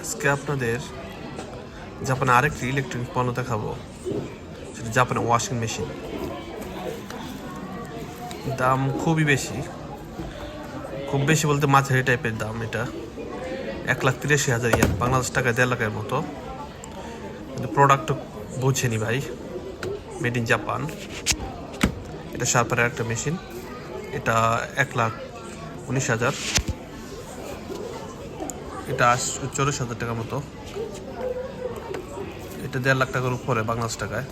আজকে আপনাদের জাপানে আরেকটি ইলেকট্রনিক পণ্য দেখাবো, সেটা জাপানের ওয়াশিং মেশিন। দাম খুবই বেশি, খুব বেশি বলতে মাঝারি টাইপের দাম। এটা 1,83,000 ইয়ান, বাংলাদেশ টাকায় 1.5 লাখের মতো। কিন্তু প্রোডাক্ট বুঝেনি ভাই, মেড ইন জাপান। এটা শার্পারের একটা মেশিন, এটা 1,19,000, এটা 40,000 টাকার মতো। এটা 1.5 লাখ টাকার উপরে বাংলাদেশ টাকায়।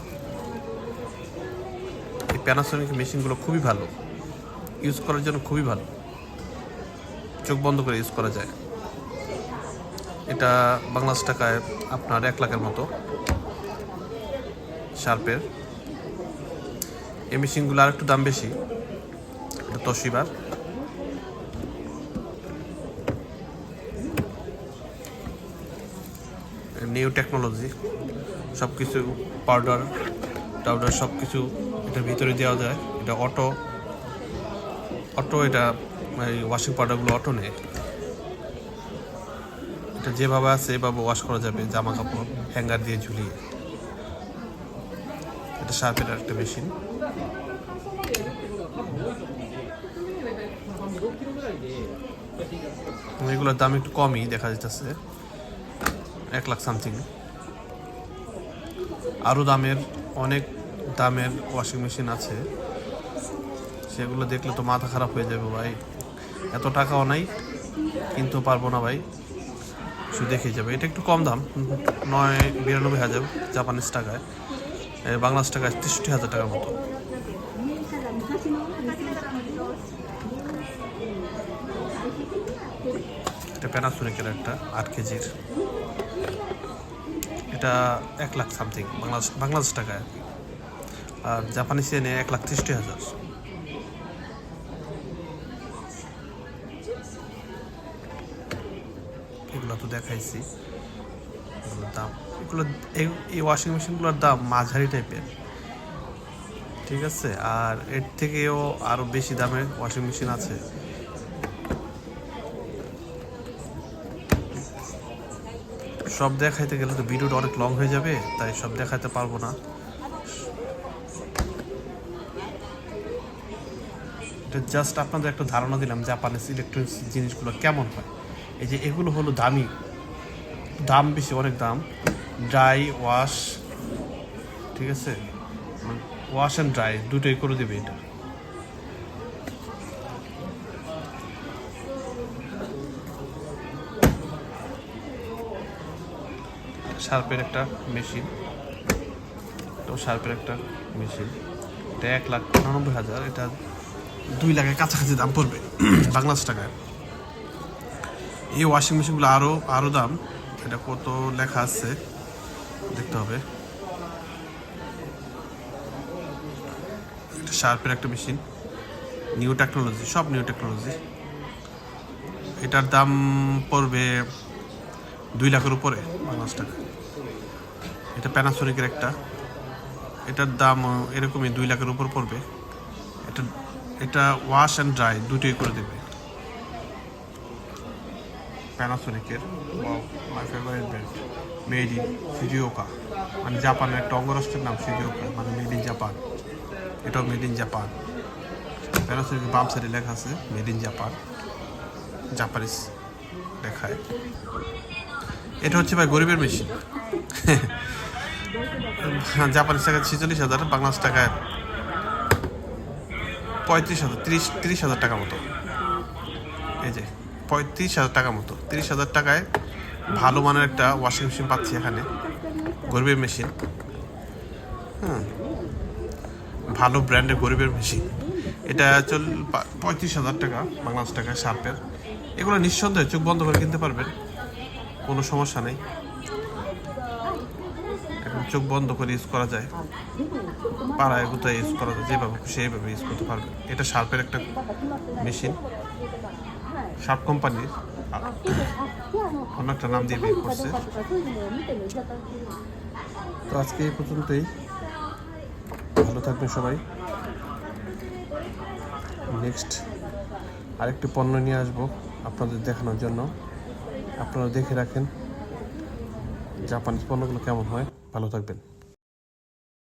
এই প্যানাসোনিক মেশিনগুলো খুবই ভালো, ইউজ করার জন্য খুবই ভালো, চোখ বন্ধ করে ইউজ করা যায়। এটা বাংলাদেশ টাকায় আপনার 1 লাখের মতো শার্পের। এই মেশিনগুলো আর একটু দাম বেশি, এটা তোশিবার। নিউ টেকনোলজি, সব কিছু পাউডার সব কিছু এটার ভিতরে দেওয়া যায়। এটা অটো, এটা এই ওয়াশিং পাউডারগুলো অটো নেয়। এটা যেভাবে আছে এভাবে ওয়াশ করা যাবে, জামা কাপড় হ্যাঙ্গার দিয়ে ঝুলিয়ে। এটা শার্পের একটা মেশিন। এগুলোর দাম একটু কমই দেখা যাচ্ছে, 1 লাখ সামথিং। আরও অনেক দামের ওয়াশিং মেশিন আছে, সেগুলো দেখলে তো মাথা খারাপ হয়ে যাবে ভাই। এত টাকাও নাই, কিন্তু পারবো না ভাই, শুধু দেখেই যাবে। এটা একটু কম দাম, 92,000 জাপানিজ টাকায়, বাংলাদেশ টাকায় 63,000 টাকার মতো। এটা প্যানাসোনিকের একটা 8 কেজির, এটা 1 লাখ সামথিং বাংলাদেশ টাকায়, আর জাপানিজ এনে 1,63,000। এগুলো তো দেখাইছি, এগুলোর দাম, এই ওয়াশিং মেশিনগুলোর দাম মাঝারি টাইপের, ঠিক আছে। আর এর থেকেও আরও বেশি দামের ওয়াশিং মেশিন আছে। সব দেখাইতে গেলে তো ভিডিওটা অনেক লং হয়ে যাবে, তাই সব দেখাতে পারবো না। এটা জাস্ট আপনাদের একটা ধারণা দিলাম জাপানিজ ইলেকট্রনিক্স জিনিসগুলো কেমন হয়। এই যে এগুলো হলো দাম বেশি, অনেক দাম। ড্রাই ওয়াশ, ঠিক আছে, ওয়াশ অ্যান্ড ড্রাই দুটোই করে দেবে এটা। শার্পের একটা মেশিন, এটা 1,99,000, এটা 2 লাখের কাছাকাছি দাম পড়বে বাংলাদেশ টাকায়। এই ওয়াশিং মেশিনগুলো আরও দাম, এটা কত লেখা আছে দেখতে হবে। এটা শার্পের একটা মেশিন, নিউ টেকনোলজি, সব নিউ টেকনোলজি। এটার দাম পড়বে 2 লাখের উপরে বাংলাদেশ টাকা। এটা প্যানাসোনিকের একটা, এটার দাম এরকমই 2 লাখের উপর পড়বে। এটা ওয়াশ অ্যান্ড ড্রাই দুটোই করে দেবে। প্যানাসোনিকের my favourite brand, made in Shizuoka, মানে জাপানের একটা অঙ্গরাষ্ট্রের নাম শিজুওকা, মানে মেড ইন জাপান। এটাও মেড ইন জাপান। প্যানাসোনিকের বাম সাইডে লেখা আছে মেড ইন জাপান, জাপানিজ লেখায়। এটা হচ্ছে ভাই গরিবের মেশিন। জাপানিজ টাকায় 46,000, বাংলাদেশ টাকায় 35,000, 30,000 টাকা মতো। এই যে 35,000 টাকা মতো, 30,000 টাকায় ভালো মানের একটা ওয়াশিং মেশিন পাচ্ছি এখানে, গরিবের মেশিন। ভালো ব্র্যান্ডের গরিবের মেশিন। এটা 35,000 টাকা বাংলাদেশ টাকায় শার্পের। এগুলো নিঃসন্দেহে চোখ বন্ধ করে কিনতে পারবেন, কোনো সমস্যা নেই। এখন চোখ বন্ধ করে ইউজ করা যায়, পাড়ায় কোথায় ইউজ করা যায়, যেভাবে সেইভাবে ইউজ করতে পারবেন। এটা শার্পের একটা মেশিন, শার্প কোম্পানির, অন্য একটা নাম দিয়ে বের করছে। তো আজকে এই পর্যন্তই, ভালো থাকবেন সবাই। নেক্সট আরেকটি পণ্য নিয়ে আসবো আপনাদের দেখানোর জন্য, আপনারা দেখে রাখেন। জাপানিজ পণ্যগুলো কেমন হয়। ভালো থাকবেন।